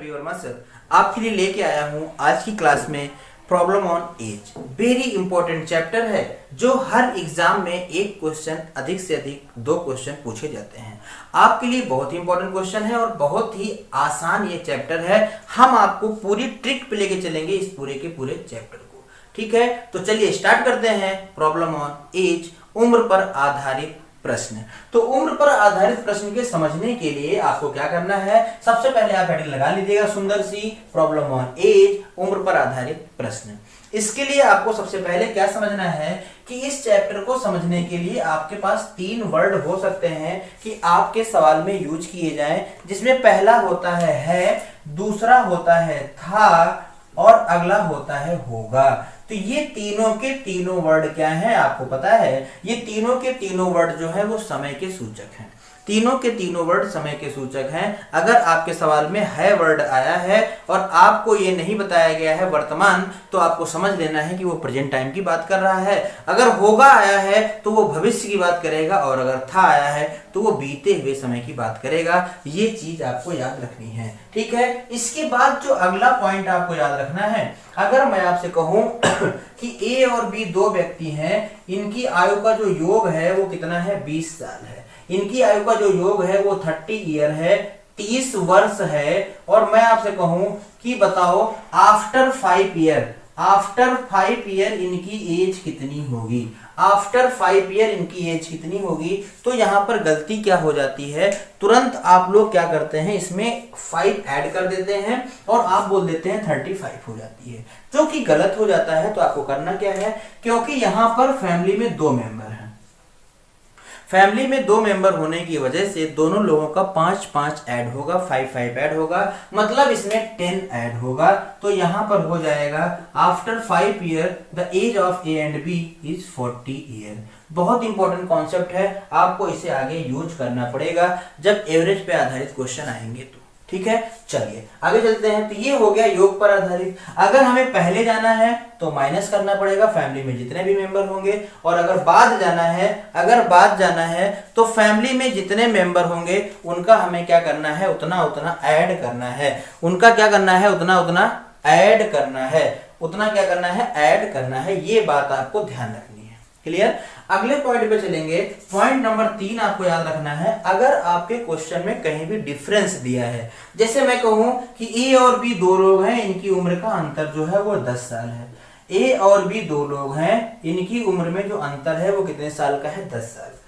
Ravi Varma sir आपके लिए लेके आया हूं आज की क्लास में problem on age. Very important chapter है जो हर एग्जाम में एक क्वेश्चन अधिक से अधिक 2 क्वेश्चन पूछे जाते हैं। आपके लिए बहुत ही इंपॉर्टेंट क्वेश्चन है और बहुत ही आसान ये चैप्टर है। हम आपको पूरी ट्रिक पे लेके चलेंगे इस पूरे के पूरे चैप्टर को। ठीक है, तो चलिए स्टार्ट करते हैं। प्रॉब्लम ऑन एज, उम्र पर आधारित प्रश्न। तो उम्र पर आधारित प्रश्न के समझने के लिए आपको क्या करना है, सबसे पहले आप हेडिंग लगा लीजिएगा सुंदर सी, प्रॉब्लम ऑन एज, उम्र पर आधारित प्रश्न। इसके लिए आपको सबसे पहले क्या समझना है कि इस चैप्टर को समझने के लिए आपके पास 3 वर्ड हो सकते हैं कि आपके सवाल में यूज किए जाएं, जिसमें पहला होता है, दूसरा होता है था और अगला होता है होगा। तो ये तीनों के तीनों वर्ड क्या हैं आपको पता है? ये तीनों के तीनों वर्ड जो है वो समय के सूचक हैं। तीनों के तीनों वर्ड समय के सूचक हैं। अगर आपके सवाल में है वर्ड आया है और आपको ये नहीं बताया गया है वर्तमान, तो आपको समझ लेना है कि वो प्रेजेंट टाइम की बात कर रहा है। अगर होगा आया है तो वो भविष्य की बात करेगा और अगर था आया है तो वो बीते हुए समय की बात करेगा। ये चीज आपको याद रखनी है। ठीक है, इसके बाद जो अगला पॉइंट आपको याद रखना है, अगर मैं आपसे कहूं कि ए और बी 2 व्यक्ति हैं, इनकी आयु का जो योग है वो कितना है, 20 साल है। इनकी आयु का जो योग है वो 30 ईयर है, 30 वर्ष है। और मैं आपसे कहूं कि बताओ आफ्टर 5 ईयर इनकी एज कितनी होगी, आफ्टर 5 ईयर इनकी एज कितनी होगी। तो यहां पर गलती क्या हो जाती है, तुरंत आप लोग क्या करते हैं, इसमें 5 ऐड कर देते हैं और आप बोल देते हैं 35 हो जाती है, जो कि गलत हो जाता है। तो आपको करना क्या है, क्योंकि यहां पर फैमिली में 2 मेंबर हैं, फैमिली में 2 मेंबर होने की वजह से दोनों लोगों का 5-5 ऐड होगा, 5-5 ऐड होगा, मतलब इसमें 10 ऐड होगा। तो यहां पर हो जाएगा after 5 year the age of A and B is 40 year. बहुत इंपॉर्टेंट कॉन्सेप्ट है, आपको इसे आगे यूज करना पड़ेगा जब एवरेज पे आधारित क्वेश्चन आएंगे तो। ठीक है, चलिए आगे चलते हैं। तो ये हो गया योग पर आधारित। अगर हमें पहले जाना है तो माइनस करना पड़ेगा फैमिली में जितने भी मेंबर होंगे, और अगर बाद जाना है तो फैमिली में जितने मेंबर होंगे उनका हमें क्या करना है, उतना उतना ऐड करना है। उनका क्या करना है, उतना उतना ऐड करना है, उतना क्या करना है, ऐड करना है। ये बात आपको ध्यान रखनी है। क्लियर? अगले पॉइंट पे चलेंगे। पॉइंट नंबर 3 आपको याद रखना है, अगर आपके क्वेश्चन में कहीं भी डिफरेंस दिया है, जैसे मैं कहूं कि ए और बी 2 लोग हैं, इनकी उम्र का अंतर जो है वो 10 साल है। ए और बी 2 लोग हैं, इनकी उम्र में जो अंतर है वो कितने साल का है, 10 साल का है।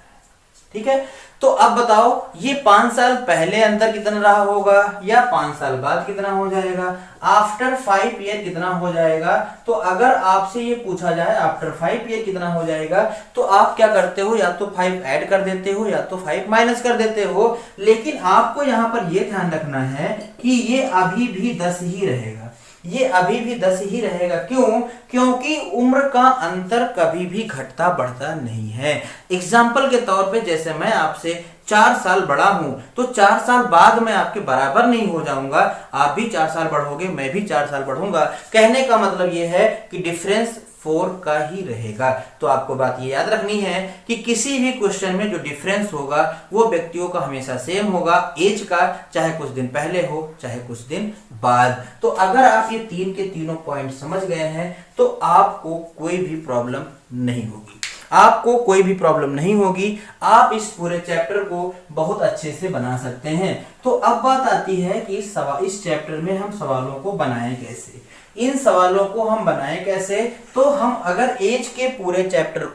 ठीक है, तो अब बताओ ये 5 साल पहले अंतर कितना रहा होगा या 5 साल बाद कितना हो जाएगा, आफ्टर 5 ईयर कितना हो जाएगा। तो अगर आपसे ये पूछा जाए आफ्टर 5 ईयर कितना हो जाएगा, तो आप क्या करते हो, या तो 5 ऐड कर देते हो या तो 5 माइनस कर देते हो। लेकिन आपको यहां पर ये ध्यान रखना है कि ये अभी भी 10 ही रहेगा, ये अभी भी 10 ही रहेगा। क्यों? क्योंकि उम्र का अंतर कभी भी घटता बढ़ता नहीं है। एग्जाम्पल के तौर पे जैसे मैं आपसे 4 साल बड़ा हूं, तो 4 साल बाद मैं आपके बराबर नहीं हो जाऊंगा, आप भी 4 साल बढ़ोगे, मैं भी 4 साल बढ़ूंगा। कहने का मतलब यह है कि डिफरेंस 4 का ही रहेगा। तो आपको बात ये याद रखनी है कि किसी भी क्वेश्चन में जो डिफरेंस होगा वो व्यक्तियों का हमेशा सेम होगा, एज का, चाहे कुछ दिन पहले हो चाहे कुछ दिन बाद। तो अगर आप ये 3 के तीनों पॉइंट समझ गए हैं तो आपको कोई भी प्रॉब्लम नहीं होगी, आपको कोई भी प्रॉब्लम नहीं होगी। आप इस पूरे चैप्टर को बहुत अच्छे से बना सकते हैं। तो अब बात आती है कि इस चैप्टर में हम सवालों को बनाएं कैसे। इन सवालों को हम बनाएं कैसे, तो हम अगर एज के पूरे चैप्टर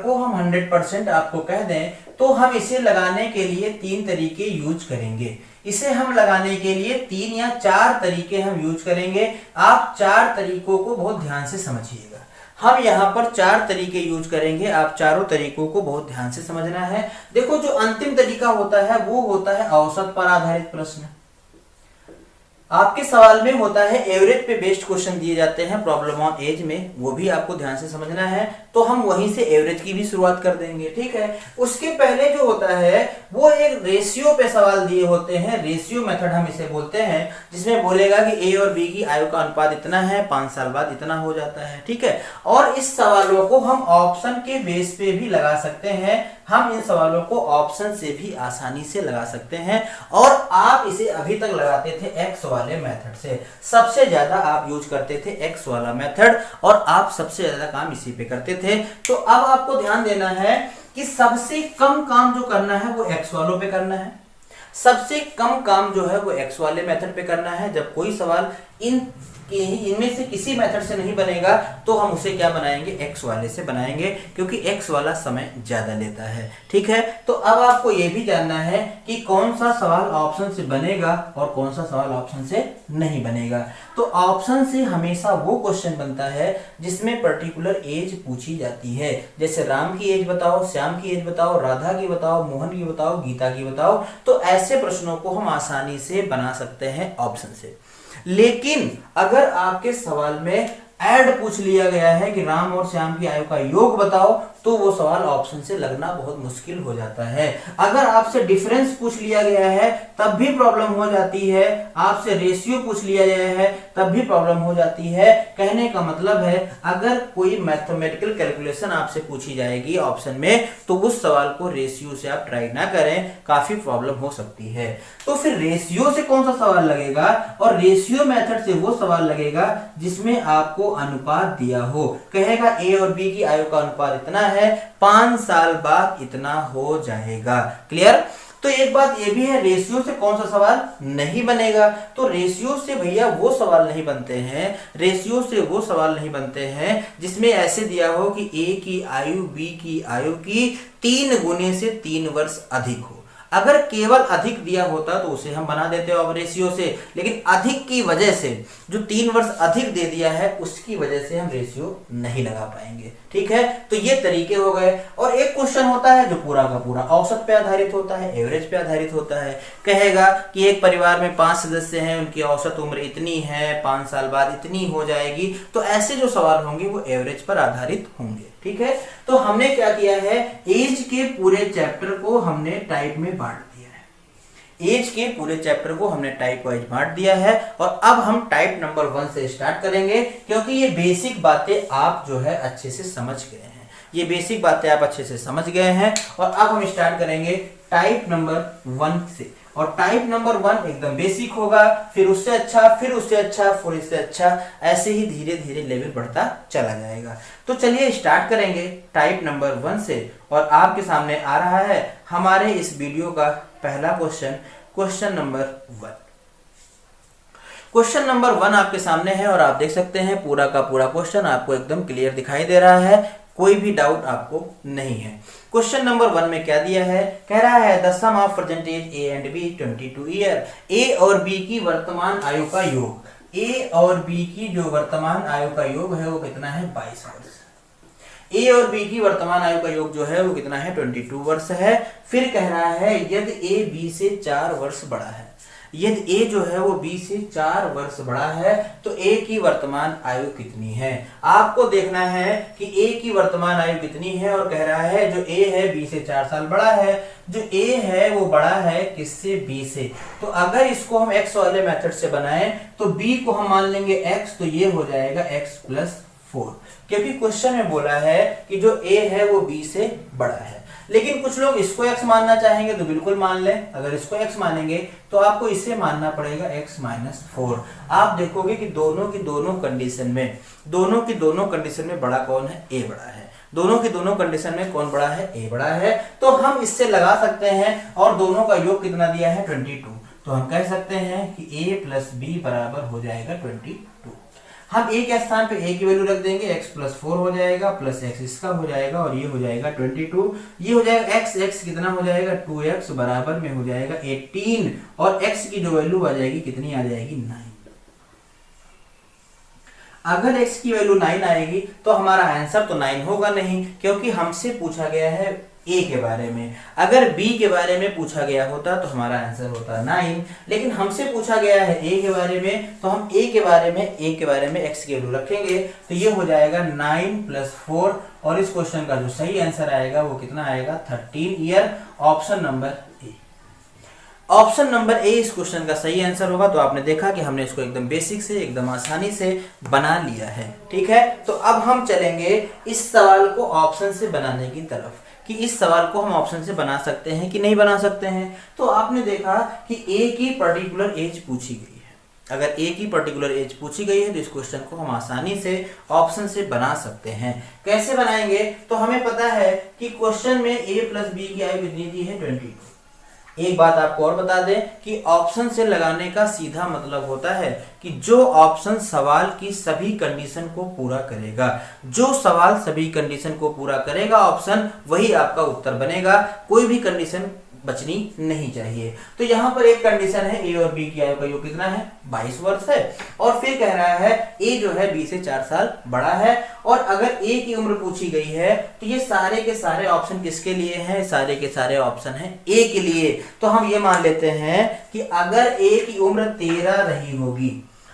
को हम 100% आपको कह दें, तो हम इसे लगाने के लिए 3 तरीके यूज करेंगे। इसे हम लगाने के लिए 3 या 4 तरीके हम यूज करेंगे। आप 4 तरीकों को बहुत ध्यान से समझिएगा। हम यहाँ पर 4 तरीके यूज करेंगे, आप चारों तरीकों को बहुत ध्यान से समझना है। देखो, जो अंतिम तरीका होता है वो होता है औसत पर आधारित प्रश्न। आपके सवाल में होता है एवरेज पे बेस्ड क्वेश्चन दिए जाते हैं प्रॉब्लम ऑन एज में, वो भी आपको ध्यान से समझना है। तो हम वहीं से एवरेज की भी शुरुआत कर देंगे, ठीक है। उसके पहले जो होता है वो एक रेशियो पे सवाल दिए होते हैं, रेशियो मेथड हम इसे बोलते हैं, जिसमें बोलेगा कि ए और बी की आयु का अनुपात इतना है, 5 साल बाद इतना हो जाता है, ठीक है। और इस सवालों को हम ऑप्शन के बेस पे भी लगा सकते हैं, हम इन सवालों को ऑप्शन से भी आसानी से लगा सकते हैं। और आप इसे अभी तक लगाते थे एक्स वाले मेथड से, सबसे ज्यादा आप यूज करते थे एक्स वाला मेथड, और आप सबसे ज्यादा काम इसी पे करते थे। तो अब आपको ध्यान देना है कि सबसे कम काम जो करना है वो एक्स वालों पे करना है, सबसे कम काम जो है वो एक्स वाले मेथड पे करना है। जब कोई सवाल इनमें से किसी मेथड से नहीं बनेगा तो हम उसे क्या बनाएंगे, एक्स वाले से बनाएंगे, क्योंकि एक्स वाला समय ज्यादा लेता है, ठीक है। तो अब आपको यह भी जानना है कि कौन सा सवाल ऑप्शन से बनेगा और कौन सा सवाल ऑप्शन से नहीं बनेगा। तो ऑप्शन से हमेशा वो क्वेश्चन बनता है जिसमें पर्टिकुलर एज पूछी जाती है, जैसे राम की एज बताओ, श्याम की एज बताओ, राधा की बताओ, मोहन की बताओ, गीता की बताओ। तो ऐसे प्रश्नों को हम आसानी से बना सकते हैं ऑप्शन से। लेकिन अगर आपके सवाल में ऐड पूछ लिया गया है कि राम और श्याम की आयु का योग बताओ, तो वो सवाल ऑप्शन से लगना बहुत मुश्किल हो जाता है। अगर आपसे डिफरेंस पूछ लिया गया है तब भी प्रॉब्लम हो जाती है, आपसे रेशियो पूछ लिया गया है तब भी प्रॉब्लम हो जाती है। कहने का मतलब है अगर कोई मैथमेटिकल कैलकुलेशन आपसे पूछी जाएगी ऑप्शन में, तो उस सवाल को रेशियो से आप ट्राई ना करें, काफी प्रॉब्लम हो सकती है। तो फिर रेशियो से कौन सा सवाल लगेगा, और रेशियो मेथड से वो सवाल लगेगा जिसमें आपको अनुपात दिया हो, कहेगा ए और बी की आयु का अनुपात इतना है, 5 साल बाद इतना हो जाएगा। क्लियर। तो एक बात ये भी है, रेशियो से कौन सा सवाल नहीं बनेगा। तो रेशियो से भैया वो सवाल नहीं बनते हैं, रेशियो से वो सवाल नहीं बनते हैं जिसमें ऐसे दिया हो कि ए की आयु बी की आयु की 3 गुने से 3 वर्ष अधिक हो। अगर केवल अधिक दिया होता तो उसे हम बना देते अब रेशियो से, लेकिन अधिक की वजह से, जो 3 वर्ष अधिक दे दिया है उसकी वजह से हम रेशियो नहीं लगा पाएंगे, ठीक है। तो ये तरीके हो गए। और एक क्वेश्चन होता है जो पूरा का पूरा औसत पे आधारित होता है, एवरेज पे आधारित होता है। कहेगा कि एक परिवार में 5 सदस्य हैं, उनकी औसत उम्र इतनी है, 5 साल बाद इतनी हो जाएगी। तो ऐसे जो सवाल होंगे वो एवरेज पर आधारित होंगे, ठीक है। तो हमने क्या किया है, एज के पूरे चैप्टर को हमने टाइप में बांट दिया है, एज के पूरे चैप्टर को हमने टाइप वाइज बांट दिया है। और अब हम टाइप नंबर 1 से स्टार्ट करेंगे, क्योंकि ये बेसिक बातें आप जो है अच्छे से समझ गए हैं, ये बेसिक बातें आप अच्छे से समझ गए हैं। और अब हम स्टार्ट करेंगे टाइप नंबर 1 से। और टाइप नंबर 1 एकदम बेसिक होगा, फिर उससे अच्छा, फिर उससे अच्छा, फिर उससे अच्छा, ऐसे ही धीरे धीरे लेवल बढ़ता चला जाएगा। तो चलिए स्टार्ट करेंगे टाइप नंबर 1 से। और आपके सामने आ रहा है हमारे इस वीडियो का पहला question, question number 1। Question number 1 आपके सामने है और आप देख सकते हैं पूरा का पूरा क्वेश्चन आपको एकदम क्लियर दिखाई दे रहा है, कोई भी डाउट आपको नहीं है। क्वेश्चन नंबर 1 में क्या दिया है, कह रहा है the sum of percentage A and B 22 year. A और बी की वर्तमान आयु का योग, ए और बी की जो वर्तमान आयु का योग है वो कितना है, 22 वर्ष। ए और बी की वर्तमान आयु का योग जो है वो कितना है, 22 वर्ष है। फिर कह रहा है यदि ए बी से 4 वर्ष बड़ा है, यदि ए जो है वो बी से 4 वर्ष बड़ा है तो ए की वर्तमान आयु कितनी है। आपको देखना है कि ए की वर्तमान आयु कितनी है, और कह रहा है जो ए है बी से 4 साल बड़ा है, जो ए है वो बड़ा है किससे, बी से। तो अगर इसको हम एक्स वाले मेथड से बनाएं तो बी को हम मान लेंगे एक्स, तो ये हो जाएगा एक्स प्लस 4, क्योंकि क्वेश्चन में बोला है कि जो ए है वो बी से बड़ा है। लेकिन कुछ लोग इसको x मानना चाहेंगे तो बिल्कुल मान लें, अगर इसको x मानेंगे तो आपको इसे मानना पड़ेगा x माइनस 4। आप देखोगे कि दोनों की दोनों कंडीशन में बड़ा कौन है, a बड़ा है। दोनों की दोनों कंडीशन में कौन बड़ा है, a बड़ा है। तो हम इससे लगा सकते हैं, और दोनों का योग कितना दिया है, 22। तो हम कह सकते हैं कि a प्लस बी बराबर हो जाएगा 22। हम a के स्थान पे a की वैल्यू रख देंगे, x प्लस 4 हो जाएगा, प्लस x इसका हो जाएगा, और ये हो जाएगा 22। ये हो जाएगा x कितना हो जाएगा, 2x बराबर में हो जाएगा 18, और x की जो वैल्यू आ जाएगी कितनी आ जाएगी, 9। अगर x की वैल्यू 9 आएगी तो हमारा आंसर तो 9 होगा नहीं, क्योंकि हमसे पूछा गया है ए के बारे में। अगर बी के बारे में पूछा गया होता तो हमारा आंसर होता 9, लेकिन हमसे पूछा गया है ए के बारे में, तो हम ए के बारे में एक्स की वैल्यू रखेंगे, तो ये हो जाएगा 9 + 4, और इस क्वेश्चन का जो सही आंसर आएगा वो कितना आएगा 13 year, option number A. Option number A इस क्वेश्चन का सही आंसर होगा। तो आपने देखा कि हमने इसको एकदम बेसिक से, एकदम आसानी से बना लिया है, ठीक है। तो अब हम चलेंगे इस सवाल को ऑप्शन से बनाने की तरफ, कि इस सवाल को हम ऑप्शन से बना सकते हैं कि नहीं बना सकते हैं। तो आपने देखा कि ए की पर्टिकुलर एज पूछी गई है। अगर ए की पर्टिकुलर एज पूछी गई है तो इस क्वेश्चन को हम आसानी से ऑप्शन से बना सकते हैं। कैसे बनाएंगे? तो हमें पता है कि क्वेश्चन में ए + बी की आयु कितनी दी है 22। एक बात आपको और बता दें कि ऑप्शन से लगाने का सीधा मतलब होता है कि जो ऑप्शन सवाल की सभी कंडीशन को पूरा करेगा, जो सवाल सभी कंडीशन को पूरा करेगा ऑप्शन, वही आपका उत्तर बनेगा। कोई भी कंडीशन बचनी नहीं चाहिए। तो यहाँ पर एक कंडीशन है ए और बी की आयु का योग कितना है 22 वर्ष है, और फिर कह रहा है ए जो है बी से 4 साल बड़ा है। और अगर ए की उम्र पूछी गई है तो ये सारे के सारे ऑप्शन किसके लिए हैं? सारे के सारे ऑप्शन हैं ए के लिए। तो हम ये मान लेते हैं कि अगर ए की उम्र 13 रही होगी,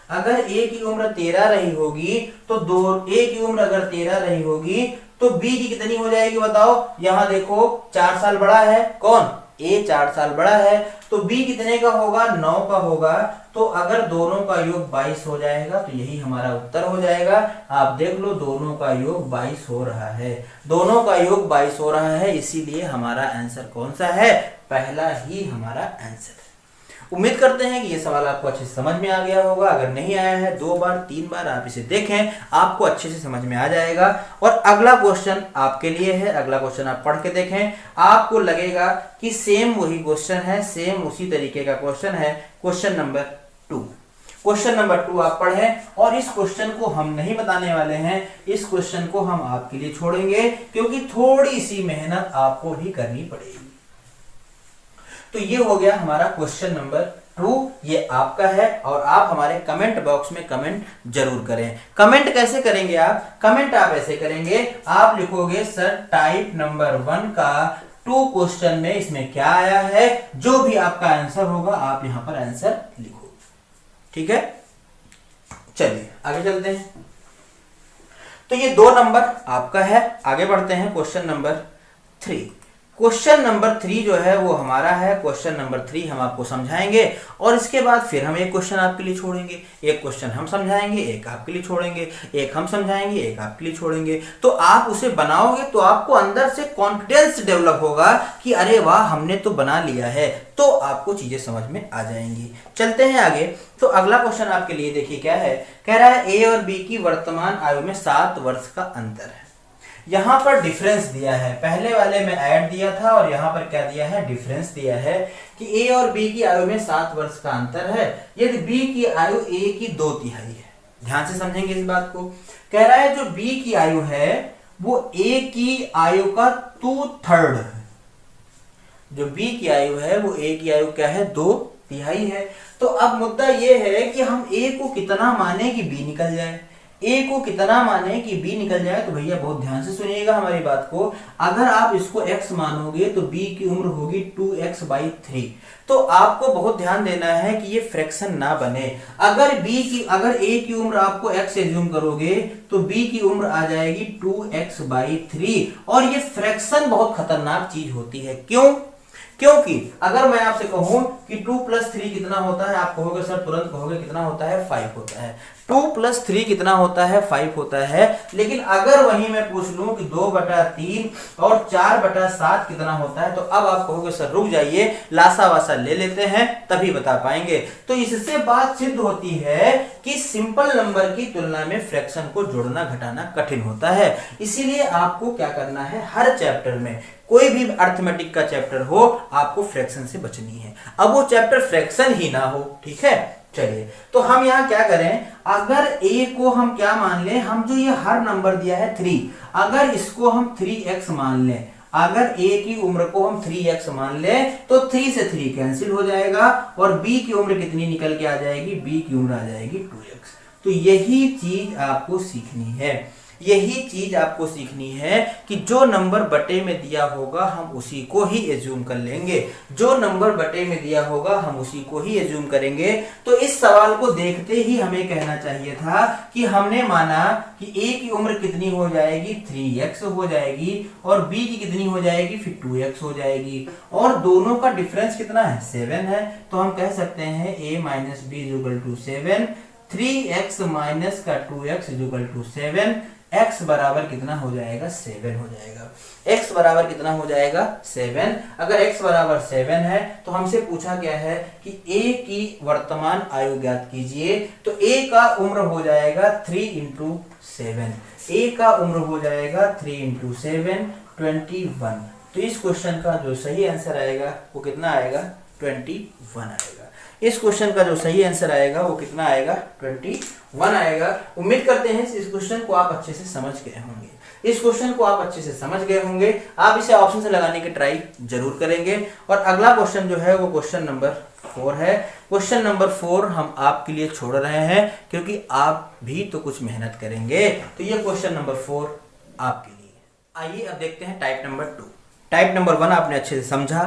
अगर ए की उम्र 13 रही होगी तो ए की उम्र अगर 13 रही होगी तो बी की कितनी हो जाएगी बताओ? यहाँ देखो 4 साल बड़ा है कौन? ए 4 साल बड़ा है, तो बी कितने का होगा? 9 का होगा। तो अगर दोनों का योग 22 हो जाएगा तो यही हमारा उत्तर हो जाएगा। आप देख लो दोनों का योग 22 हो रहा है, दोनों का योग 22 हो रहा है, इसीलिए हमारा आंसर कौन सा है? पहला ही हमारा आंसर। उम्मीद करते हैं कि ये सवाल आपको अच्छे से समझ में आ गया होगा। अगर नहीं आया है 2 बार 3 बार आप इसे देखें, आपको अच्छे से समझ में आ जाएगा। और अगला क्वेश्चन आपके लिए है, अगला क्वेश्चन आप पढ़ के देखें, आपको लगेगा कि सेम वही क्वेश्चन है, सेम उसी तरीके का क्वेश्चन है। क्वेश्चन नंबर 2, क्वेश्चन नंबर 2 आप पढ़ें, और इस क्वेश्चन को हम नहीं बताने वाले हैं, इस क्वेश्चन को हम आपके लिए छोड़ेंगे, क्योंकि थोड़ी सी मेहनत आपको भी करनी पड़ेगी। तो ये हो गया हमारा क्वेश्चन नंबर 2, ये आपका है। और आप हमारे कमेंट बॉक्स में कमेंट जरूर करें। कमेंट कैसे करेंगे आप? कमेंट आप ऐसे करेंगे, आप लिखोगे सर टाइप नंबर 1 का 2 क्वेश्चन में इसमें क्या आया है, जो भी आपका आंसर होगा आप यहां पर आंसर लिखो, ठीक है। चलिए आगे चलते हैं। तो ये 2 नंबर आपका है। आगे बढ़ते हैं क्वेश्चन नंबर 3। क्वेश्चन नंबर 3 जो है वो हमारा है। क्वेश्चन नंबर 3 हम आपको समझाएंगे, और इसके बाद फिर हम एक क्वेश्चन आपके लिए छोड़ेंगे, एक क्वेश्चन हम समझाएंगे, एक आपके लिए छोड़ेंगे, एक हम समझाएंगे, एक आपके लिए छोड़ेंगे। तो आप उसे बनाओगे तो आपको अंदर से कॉन्फिडेंस डेवलप होगा कि अरे वाह हमने तो बना लिया है, तो आपको चीजें समझ में आ जाएंगी। चलते हैं आगे। तो अगला क्वेश्चन आपके लिए देखिए क्या है। कह रहा है ए और बी की वर्तमान आयु में 7 वर्ष का अंतर है। यहां पर डिफरेंस दिया है, पहले वाले में ऐड दिया था और यहां पर क्या दिया है? डिफरेंस दिया है कि ए और बी की आयु में 7 वर्ष का अंतर है, यदि बी की आयु ए की 2/3 है। ध्यान से समझेंगे इस बात को। कह रहा है जो बी की आयु है वो ए की आयु का 2/3 है। जो बी की आयु है वो ए की आयु क्या है? 2/3 है। तो अब मुद्दा ये है कि हम ए को कितना माने कि बी निकल जाए, ए को कितना माने कि बी निकल जाए। तो भैया बहुत ध्यान से सुनिएगा हमारी बात को। अगर आप इसको x मानोगे तो b की उम्र होगी 2x/3। तो आपको बहुत ध्यान देना है कि ये फ्रैक्शन ना बने। अगर a की उम्र आपको x एज्यूम करोगे तो b की उम्र आ जाएगी 2x/3, और ये फ्रैक्शन बहुत खतरनाक चीज होती है। क्यों? क्योंकि अगर मैं आपसे कहूं कि 2 + 3 कितना होता है, आप कहोगे सर, तुरंत कहोगे कितना होता है? 5 होता है। 2 + 3 कितना होता है? 5 होता है। लेकिन अगर वहीं मैं पूछ लूं कि 2/3 और 4/7 कितना होता है, तो अब आप कहोगे सर रुक जाइए, लासा वासा ले लेते हैं तभी बता पाएंगे। तो इससे बात सिद्ध होती है कि सिंपल नंबर की तुलना में फ्रैक्शन को जोड़ना घटाना कठिन होता है। इसीलिए आपको क्या करना है, हर चैप्टर में, कोई भी अर्थमेटिक का चैप्टर हो, आपको फ्रैक्शन से बचनी है। अब वो चैप्टर फ्रैक्शन ही ना हो, ठीक है। चलिए तो हम यहाँ क्या करें, अगर a को हम क्या मान लें, हम जो ये हर नंबर दिया है 3, अगर इसको हम 3x मान लें, अगर a की उम्र को हम 3x मान लें तो 3 से 3 कैंसिल हो जाएगा, और b की उम्र कितनी निकल के आ जाएगी? b की उम्र आ जाएगी 2x। तो यही चीज आपको सीखनी है। यही चीज आपको सीखनी है कि जो नंबर बटे में दिया होगा हम उसी को ही एज्यूम कर लेंगे, जो नंबर बटे में दिया होगा हम उसी को ही एज्यूम करेंगे। तो इस सवाल को देखते ही हमें कहना चाहिए था कि हमने माना कि a की उम्र कितनी हो जाएगी 3x हो जाएगी और b की कितनी हो जाएगी फिर 2x हो जाएगी और दोनों का डिफरेंस कितना है 7 है। तो हम कह सकते हैं a minus B equal to 7, 3x minus का 2x इक्वल टू 7, x बराबर कितना हो जाएगा 7 हो जाएगा। x बराबर कितना हो जाएगा 7। अगर x बराबर 7 है तो हमसे पूछा गया है कि a की वर्तमान आयु ज्ञात कीजिए। तो a का उम्र हो जाएगा 3 इंटू 7, a का उम्र हो जाएगा 3 इंटू 7 21। तो इस क्वेश्चन का जो सही आंसर आएगा वो कितना आएगा 21 आएगा। इस क्वेश्चन का जो सही आंसर आएगा वो कितना आएगा 21 आएगा। उम्मीद करते हैं इस क्वेश्चन को आप अच्छे से समझ गए होंगे। इस क्वेश्चन को आप अच्छे से समझ गए होंगे। आप इसे ऑप्शन से लगाने की ट्राई जरूर करेंगे। और अगला क्वेश्चन जो है वो क्वेश्चन नंबर 4 है। क्वेश्चन नंबर 4 हम आपके लिए छोड़ रहे हैं क्योंकि आप भी तो कुछ मेहनत करेंगे। तो ये क्वेश्चन नंबर 4 आपके लिए। आइए अब देखते हैं टाइप नंबर 2। टाइप नंबर 1 आपने अच्छे से समझा,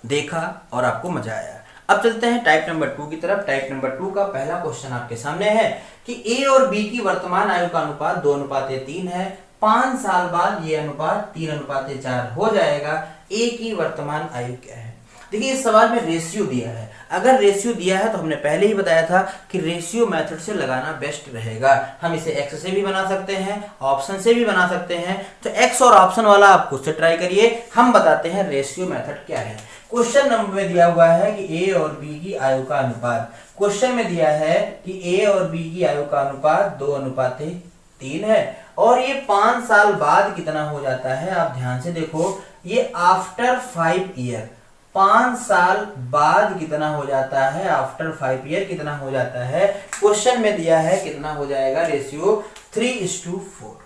देखा और आपको मजा आया। अब चलते हैं टाइप नंबर 2 की तरफ। टाइप नंबर 2 का पहला क्वेश्चन आपके सामने है कि a और b की वर्तमान आयु का अनुपात 2:3 है। 5 साल बाद ये अनुपात 3:4 हो जाएगा। a की वर्तमान आयु क्या है? देखिए इस सवाल में रेशियो दिया है। अगर रेशियो दिया है तो हमने पहले ही बताया था कि रेशियो मेथड से लगाना बेस्ट रहेगा। हम इसे x से भी बना सकते हैं, ऑप्शन से भी बना सकते हैं। तो x और ऑप्शन वाला आप खुद से ट्राई करिए। हम बताते हैं रेशियो मेथड क्या है। क्वेश्चन नंबर में दिया हुआ है कि a और b की आयु का अनुपात, क्वेश्चन में दिया है कि a और b की आयु का अनुपात 2:3 है और ये 5 साल बाद कितना हो जाता है। आप ध्यान से देखो, ये आफ्टर 5 ईयर, 5 साल बाद कितना हो जाता है, आफ्टर 5 ईयर कितना हो जाता है। क्वेश्चन में दिया है कितना हो जाएगा रेशियो 3:4,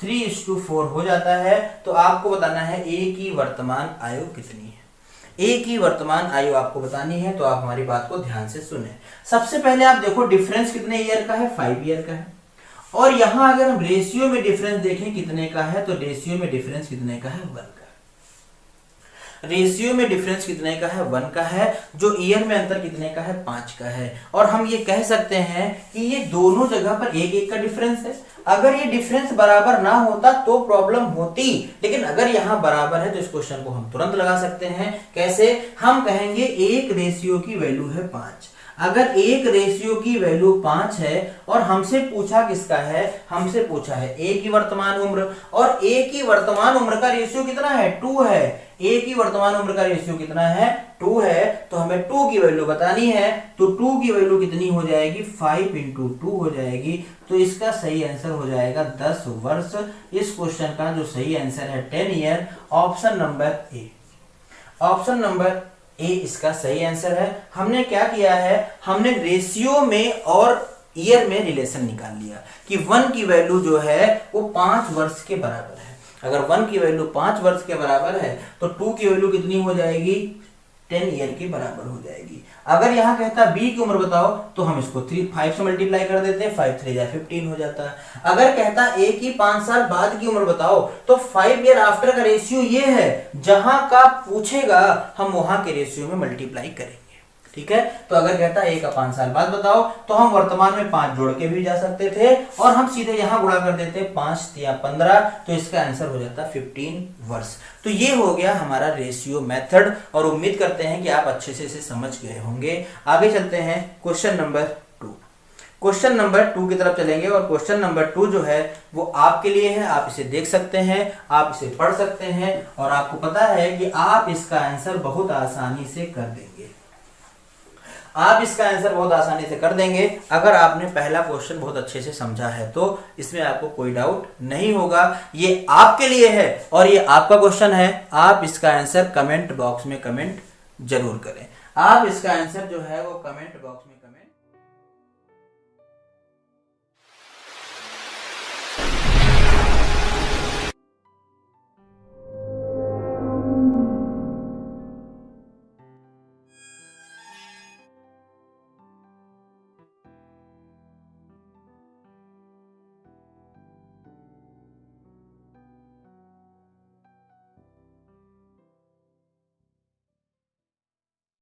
3:4 हो जाता है। तो आपको बताना है a की वर्तमान आयु कितनी है। a की वर्तमान आयु आपको बतानी है तो आप हमारी बात को ध्यान से सुने। सबसे पहले आप देखो डिफरेंस कितने ईयर का है, 5 ईयर का है। और यहां अगर हम रेशियो में डिफरेंस देखें कितने का है, तो रेशियो में डिफरेंस कितने का है 1 का। रेशियो में डिफरेंस कितने का है 1 का है। जो ईयर में अंतर कितने का है 5 का है। और हम ये कह सकते हैं कि ये दोनों जगह पर 1-1 का डिफरेंस है। अगर ये डिफरेंस बराबर ना होता तो प्रॉब्लम होती, लेकिन अगर यहाँ बराबर है तो इस क्वेश्चन को हम तुरंत लगा सकते हैं। कैसे? हम कहेंगे एक रेशियो की वैल्यू है 5। अगर एक रेशियो की वैल्यू 5 है और हमसे पूछा किसका है, हमसे पूछा है a की वर्तमान उम्र, और a की वर्तमान उम्र का रेशियो कितना है 2 है। a की वर्तमान उम्र का रेशियो कितना है 2 है। तो हमें 2 की वैल्यू बतानी है। तो 2 की वैल्यू कितनी हो जाएगी 5 इंटू 2 हो जाएगी। तो इसका सही आंसर हो जाएगा 10 वर्ष। इस क्वेश्चन का जो सही आंसर है 10 year. Option number A, option number A इसका सही आंसर है। हमने क्या किया है, हमने रेशियो में और ईयर में रिलेशन निकाल लिया कि 1 की वैल्यू जो है वो 5 वर्ष के बराबर है। अगर 1 की वैल्यू 5 वर्ष के बराबर है तो 2 की वैल्यू कितनी हो जाएगी 10 ईयर के बराबर हो जाएगी। अगर यहाँ कहता b की उम्र बताओ तो हम इसको 5 से मल्टीप्लाई कर देते हैं, 5 3 15 हो जाता है। अगर कहता a की 5 साल बाद की उम्र बताओ तो 5 ईयर आफ्टर का रेशियो ये है, जहां का पूछेगा हम वहां के रेशियो में मल्टीप्लाई करेंगे। ठीक है। तो अगर कहता है a का 5 साल बाद बताओ तो हम वर्तमान में 5 जोड़ के भी जा सकते थे और हम सीधे यहाँ गुणा कर देते 5 या 15। तो इसका आंसर हो जाता 15 वर्ष। तो ये हो गया हमारा रेशियो मेथड और उम्मीद करते हैं कि आप अच्छे से इसे समझ गए होंगे। आगे चलते हैं क्वेश्चन नंबर 2। क्वेश्चन नंबर 2 की तरफ चलेंगे और क्वेश्चन नंबर 2 जो है वो आपके लिए है। आप इसे देख सकते हैं, आप इसे पढ़ सकते हैं और आपको पता है कि आप इसका आंसर बहुत आसानी से कर देंगे। आप इसका आंसर बहुत आसानी से कर देंगे अगर आपने पहला क्वेश्चन बहुत अच्छे से समझा है तो इसमें आपको कोई डाउट नहीं होगा। ये आपके लिए है और ये आपका क्वेश्चन है। आप इसका आंसर कमेंट बॉक्स में कमेंट जरूर करें। आप इसका आंसर जो है वो कमेंट बॉक्स में